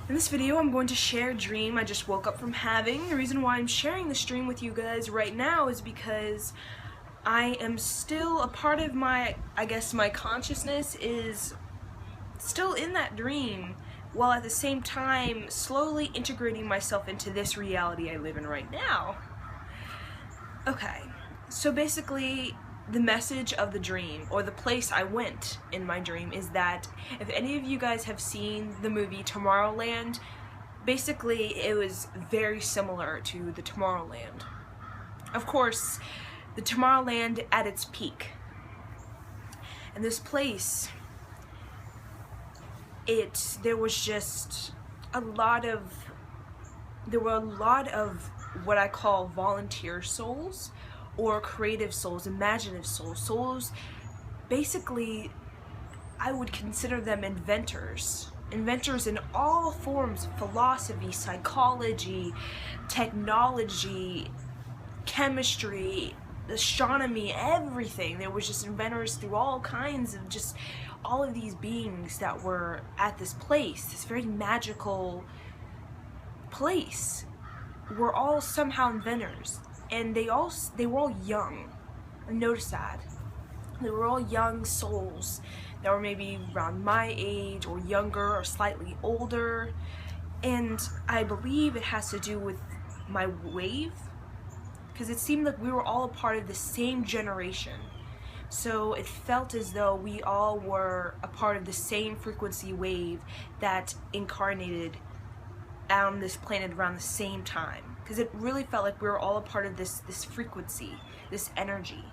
In this video, I'm going to share a dream I just woke up from having. The reason why I'm sharing this dream with you guys right now is because I am still a part of my consciousness is still in that dream, while at the same time slowly integrating myself into this reality I live in right now. Okay, so basically, the message of the dream, or the place I went in my dream, is that if any of you guys have seen the movie Tomorrowland, basically it was very similar to the Tomorrowland. Of course, the Tomorrowland at its peak. And this place, there were a lot of what I call volunteer souls, or creative souls, imaginative souls. Basically, I would consider them inventors in all forms of philosophy, psychology, technology, chemistry, astronomy, everything. There was just inventors through all kinds of all of these beings that were at this place, this very magical place. We're all somehow inventors. And they were all young. I noticed that. They were all young souls that were maybe around my age or younger or slightly older. And I believe it has to do with my wave, because it seemed like we were all a part of the same generation. So it felt as though we all were a part of the same frequency wave that incarnated on this planet around the same time. Because it really felt like we were all a part of this frequency, this energy.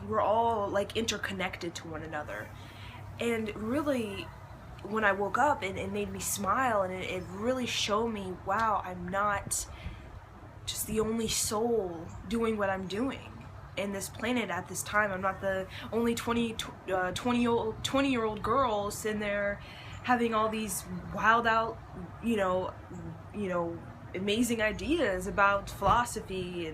We're all like interconnected to one another. And really, when I woke up, it made me smile, and it really showed me, wow, I'm not just the only soul doing what I'm doing in this planet at this time. I'm not the only 20-year-old girl sitting there having all these wild out, amazing ideas about philosophy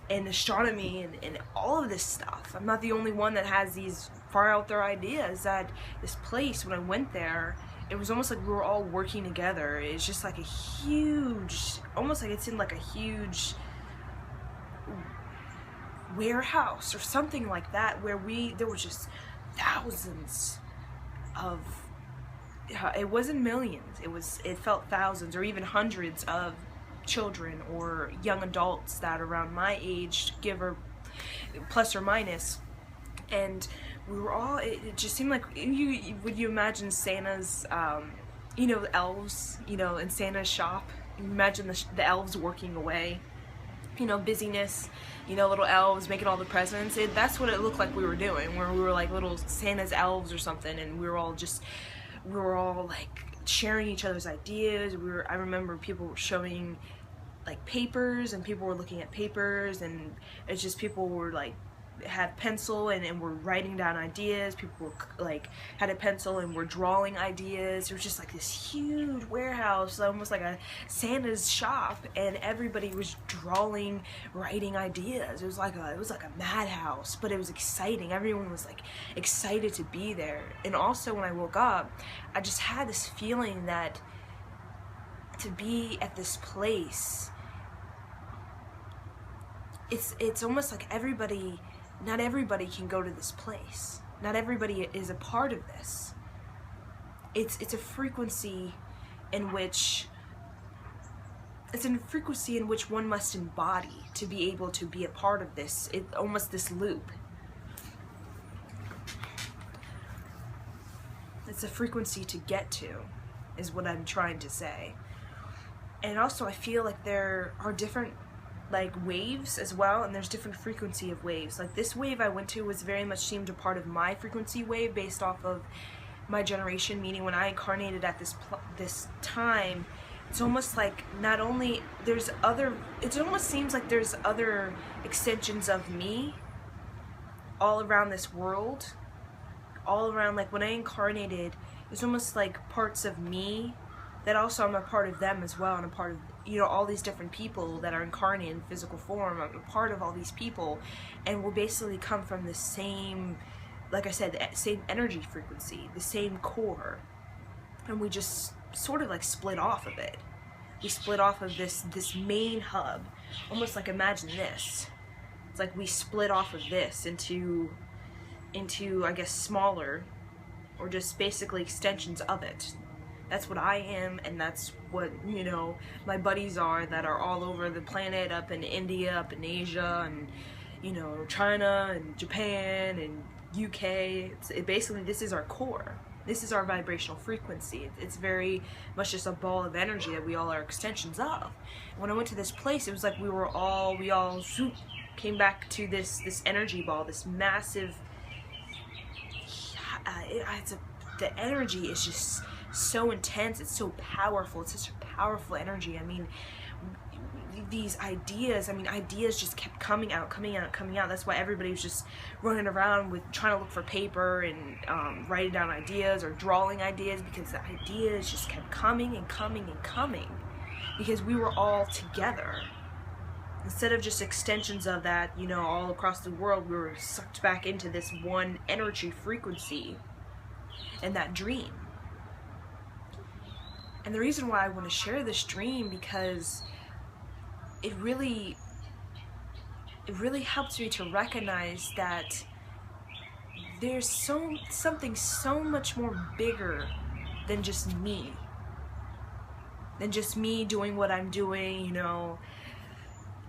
and astronomy and all of this stuff. I'm not the only one that has these far out there ideas. At this place, when I went there, it was almost like we were all working together. It's just like a huge, almost like it's in like a huge warehouse or something like that, where there were just thousands of, it wasn't millions, it felt thousands or even hundreds of children or young adults that are around my age, plus or minus. And we were all, it just seemed like, would you imagine Santa's, elves, in Santa's shop? Imagine the elves working away, busyness, little elves making all the presents. That's what it looked like we were doing, where we were like little Santa's elves or something, and we were all like sharing each other's ideas. I remember people were showing like papers, and people were looking at papers, and it's just people were like had pencil and were writing down ideas. People were like had a pencil and were drawing ideas. It was just like this huge warehouse, almost like a Santa's shop, and everybody was drawing, writing ideas. It was like a madhouse, but it was exciting. Everyone was like excited to be there. And also, when I woke up, I just had this feeling that to be at this place, it's almost like not everybody can go to this place. Not everybody is a part of this. It's a frequency in which one must embody to be able to be a part of this. Almost this loop. It's a frequency to get to, is what I'm trying to say. And also, I feel like there are different waves as well, and there's different frequency of waves. Like this wave I went to was very much seemed a part of my frequency wave based off of my generation, meaning when I incarnated at this time, it's almost like it almost seems like there's other extensions of me all around this world, all around. Like when I incarnated, it's almost like parts of me that also I'm a part of them as well, and a part of all these different people that are incarnate in physical form. I'm a part of all these people, and we'll basically come from the same, like I said, the same energy frequency, the same core. And we just sort of like split off of it. We split off of this main hub, almost like, imagine this. It's like we split off of this into I guess smaller, or just basically extensions of it. That's what I am, and that's what, you know, my buddies are that are all over the planet, up in India, up in Asia, and, you know, China and Japan and UK. Basically, this is our core. This is our vibrational frequency. It's very much just a ball of energy that we all are extensions of. When I went to this place, it was like we all zoop, came back to this energy ball, this massive. The energy is just so intense. It's so powerful. It's such a powerful energy. I mean, these ideas, ideas just kept coming out. That's why everybody was just running around with trying to look for paper and writing down ideas or drawing ideas, because the ideas just kept coming and coming and coming, because we were all together. Instead of just extensions of that, you know, all across the world, we were sucked back into this one energy frequency and that dream. And the reason why I want to share this dream, because it really helps me to recognize that there's something so much more bigger than just me. Than just me doing what I'm doing, you know,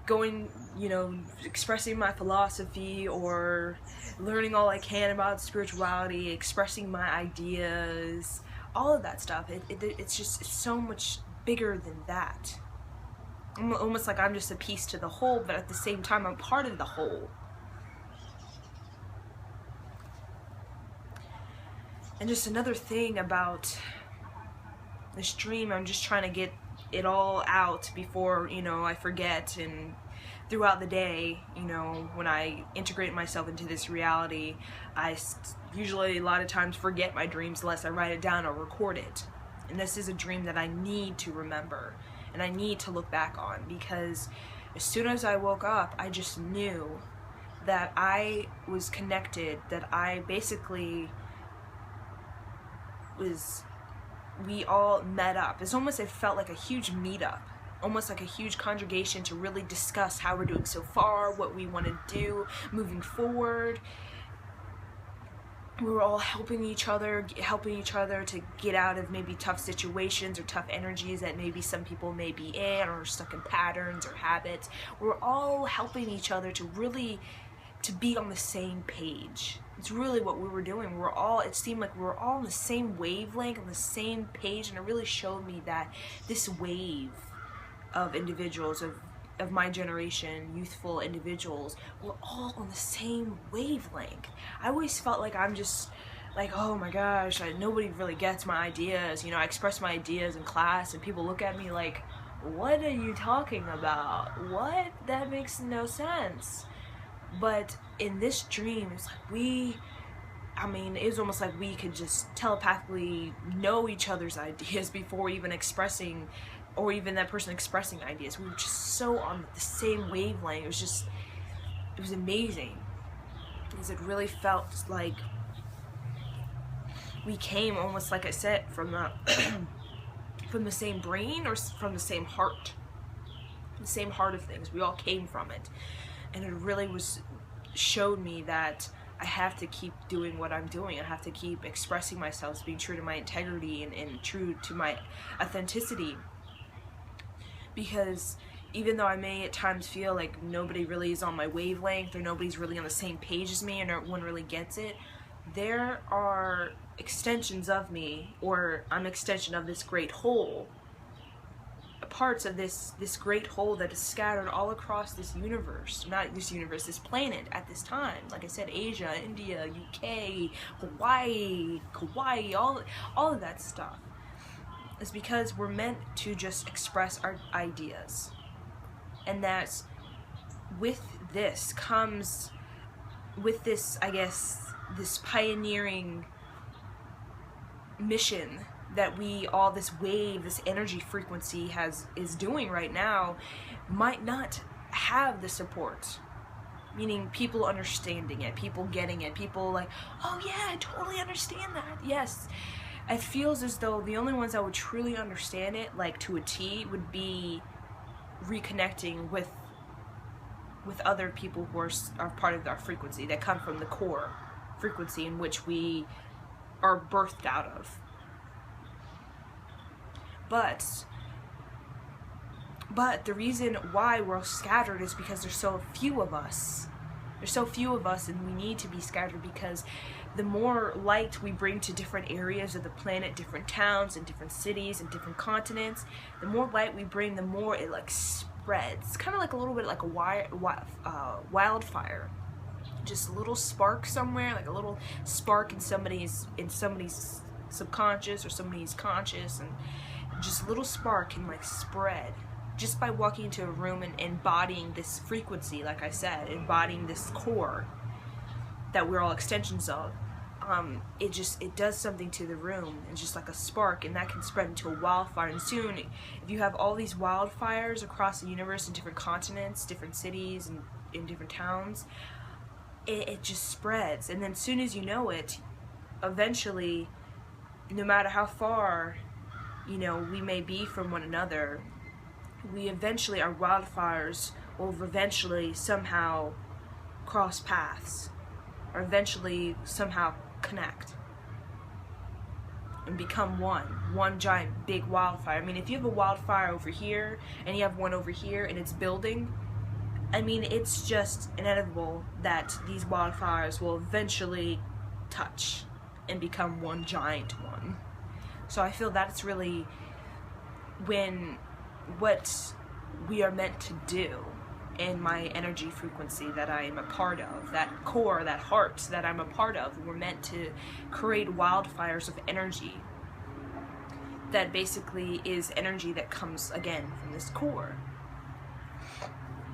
going, you know, expressing my philosophy or learning all I can about spirituality, expressing my ideas, all of that stuff. It's so much bigger than that. Almost like I'm just a piece to the whole, but at the same time I'm part of the whole. And just another thing about this dream, I'm just trying to get it all out before, you know, I forget, and throughout the day, you know, when I integrate myself into this reality, I usually a lot of times forget my dreams unless I write it down or record it. And this is a dream that I need to remember and I need to look back on, because as soon as I woke up, I just knew that I was connected, that I basically we all met up. It's almost, it felt like a huge meetup, almost like a huge congregation to really discuss how we're doing so far, what we want to do moving forward. We were all helping each other to get out of maybe tough situations or tough energies that maybe some people may be in, or stuck in patterns or habits. We're all helping each other to really be on the same page. It's really what we were doing. It seemed like we were all on the same wavelength, on the same page, and it really showed me that this wave of individuals, of my generation, youthful individuals, we're all on the same wavelength. I always felt like I'm just like, oh my gosh, nobody really gets my ideas. You know, I express my ideas in class and people look at me like, what are you talking about? What? That makes no sense. But in this dream, it's like it was almost like we could just telepathically know each other's ideas before even expressing, or even that person expressing ideas. We were just so on the same wavelength. It was amazing, because it really felt like we came, almost like I said, from the same brain, or from the same heart, of things. We all came from it. And it really showed me that I have to keep doing what I'm doing. I have to keep expressing myself, being true to my integrity and true to my authenticity. Because even though I may at times feel like nobody really is on my wavelength, or nobody's really on the same page as me, or no one really gets it, there are extensions of me, or I'm an extension of this great whole. Parts of this great whole that is scattered all across this universe, this planet at this time. Like I said, Asia, India, UK, Hawaii, Kauai, all of that stuff. It's because we're meant to just express our ideas. And that with this comes, I guess, this pioneering mission that this wave, this energy frequency is doing right now, might not have the support. Meaning people understanding it, people getting it, people like, oh yeah, I totally understand that. Yes, it feels as though the only ones that would truly understand it, like to a T, would be reconnecting with other people who are part of our frequency, that come from the core frequency in which we are birthed out of. But the reason why we're scattered is because there's so few of us. There's so few of us, and we need to be scattered, because the more light we bring to different areas of the planet, different towns and different cities and different continents, the more light we bring, the more it like spreads. Kind of like a little bit like a wildfire. Just a little spark somewhere, like a little spark in somebody's subconscious or somebody's conscious, and just a little spark can like spread just by walking into a room and embodying this frequency, like I said, embodying this core that we're all extensions of. It does something to the room. It's just like a spark, and that can spread into a wildfire. And soon, if you have all these wildfires across the universe in different continents, different cities, and in different towns, it just spreads. And then as soon as you know it, eventually, no matter how far, you know, we may be from one another, our wildfires will eventually somehow cross paths, or eventually somehow connect and become one giant big wildfire. I mean, if you have a wildfire over here and you have one over here and it's building, I mean, it's just inevitable that these wildfires will eventually touch and become one giant one. So I feel that's really what we are meant to do in my energy frequency that I am a part of, that core, that heart that I'm a part of. We're meant to create wildfires of energy that basically is energy that comes, again, from this core.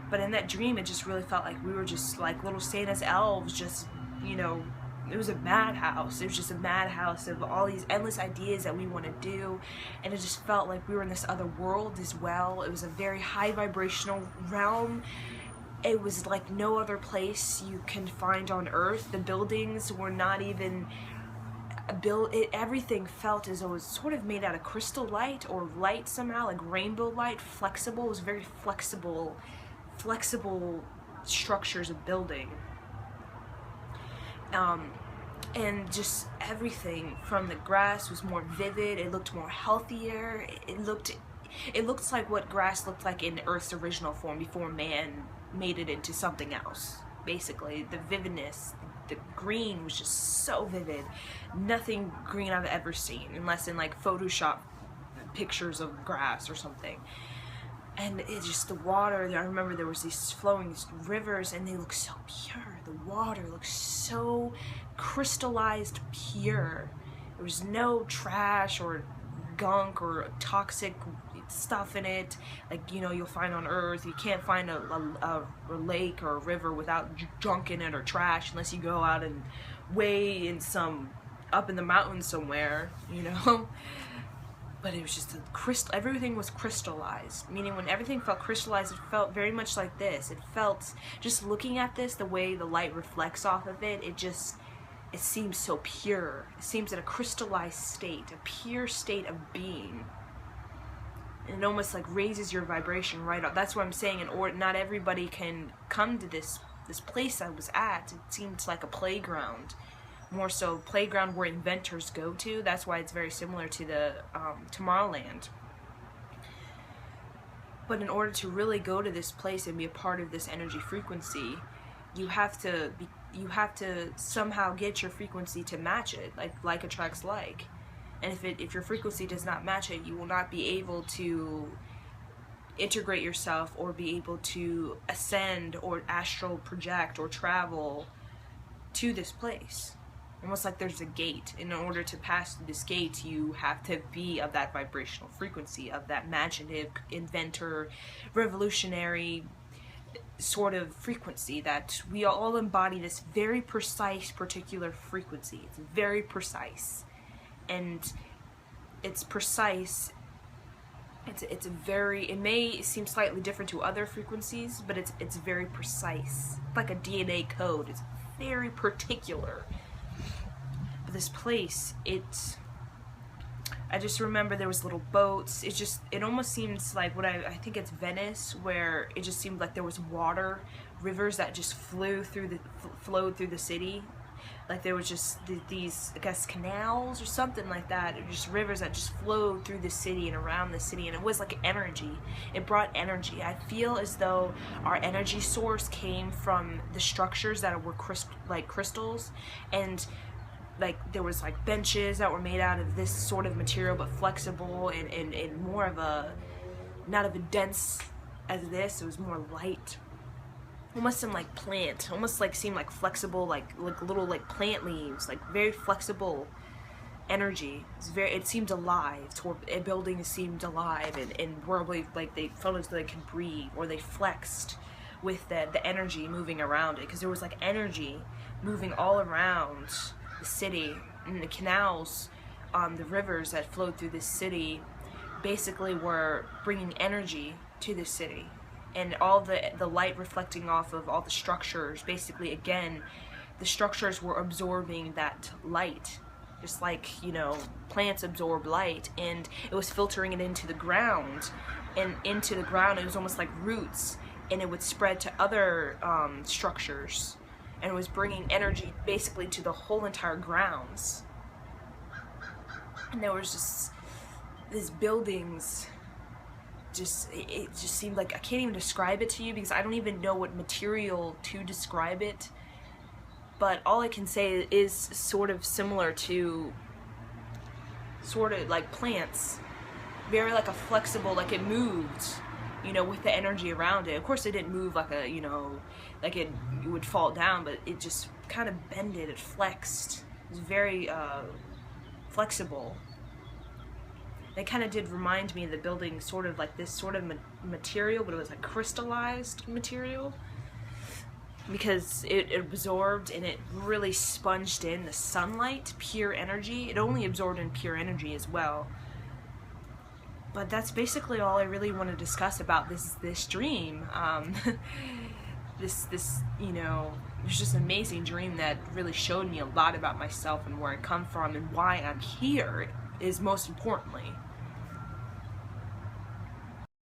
But in that dream, it just really felt like we were just like little Santa's elves, just, you know, it was a madhouse. It was just a madhouse of all these endless ideas that we want to do, and it just felt like we were in this other world as well. It was a very high vibrational realm. It was like no other place you can find on Earth. The buildings were not even everything felt as though it was sort of made out of crystal light, or light somehow, like rainbow light, flexible. It was very flexible structures of building. And just everything from the grass was more vivid. It looked more healthier. It looked like what grass looked like in Earth's original form before man made it into something else. Basically, the vividness, the green was just so vivid. Nothing green I've ever seen, unless in like Photoshop pictures of grass or something. And it's just the water. I remember there was these flowing rivers, and they look so pure. The water looks so crystallized pure. There was no trash or gunk or toxic stuff in it, like, you know, you'll find on Earth. You can't find a lake or a river without junk in it or trash, unless you go out and way in up in the mountains somewhere, you know. But it was just everything was crystallized, meaning when everything felt crystallized, it felt very much like this. It felt, just looking at this, the way the light reflects off of it, it seems so pure. It seems in a crystallized state, a pure state of being. And it almost like raises your vibration right up. That's what I'm saying. Not everybody can come to this place I was at. It seemed like a playground. More so playground where inventors go to. That's why it's very similar to the Tomorrowland. But in order to really go to this place and be a part of this energy frequency, you have to somehow get your frequency to match it. Like attracts like. And if your frequency does not match it, you will not be able to integrate yourself or be able to ascend or astral project or travel to this place. Almost like there's a gate. In order to pass through this gate, you have to be of that vibrational frequency, of that imaginative, inventor, revolutionary sort of frequency, that we all embody this very precise, particular frequency. It's very precise. And it's precise. It may seem slightly different to other frequencies, but it's very precise. Like a DNA code. It's very particular. This place, I just remember there was little boats. It almost seems like what I think it's Venice, where it just seemed like there was water, rivers that just flowed through the city. Like there was just these, I guess, canals or something like that, or just rivers that just flowed through the city and around the city, and it was like energy. It brought energy. I feel as though our energy source came from the structures that were like crystals, and like there was like benches that were made out of this sort of material but flexible and more of a, not of a dense as this, it was more light. Almost some like plant, almost like seemed like flexible, like little like plant leaves, like very flexible energy. It seemed alive. Buildings seemed alive and were like they felt as though they could breathe, or they flexed with the energy moving around it, because there was like energy moving all around the city, and the canals, the rivers that flowed through this city, basically were bringing energy to the city. And all the light reflecting off of all the structures, basically, again, the structures were absorbing that light, just like, you know, plants absorb light, and it was filtering it into the ground, and into the ground it was almost like roots, and it would spread to other structures, and it was bringing energy basically to the whole entire grounds. And there was just these buildings. It just seemed like, I can't even describe it to you because I don't even know what material to describe it, but all I can say is sort of similar to sort of like plants, very like a flexible, like it moved, you know, with the energy around it. Of course it didn't move like a, you know, like it would fall down, but it just kind of bended, it flexed. It was very flexible. It kind of did remind me of the building, sort of like this sort of material, but it was like crystallized material, because it absorbed and it really sponged in the sunlight, pure energy. It only absorbed in pure energy as well. But that's basically all I really want to discuss about this dream. This you know, it was just an amazing dream that really showed me a lot about myself and where I come from and why I'm here, is most importantly.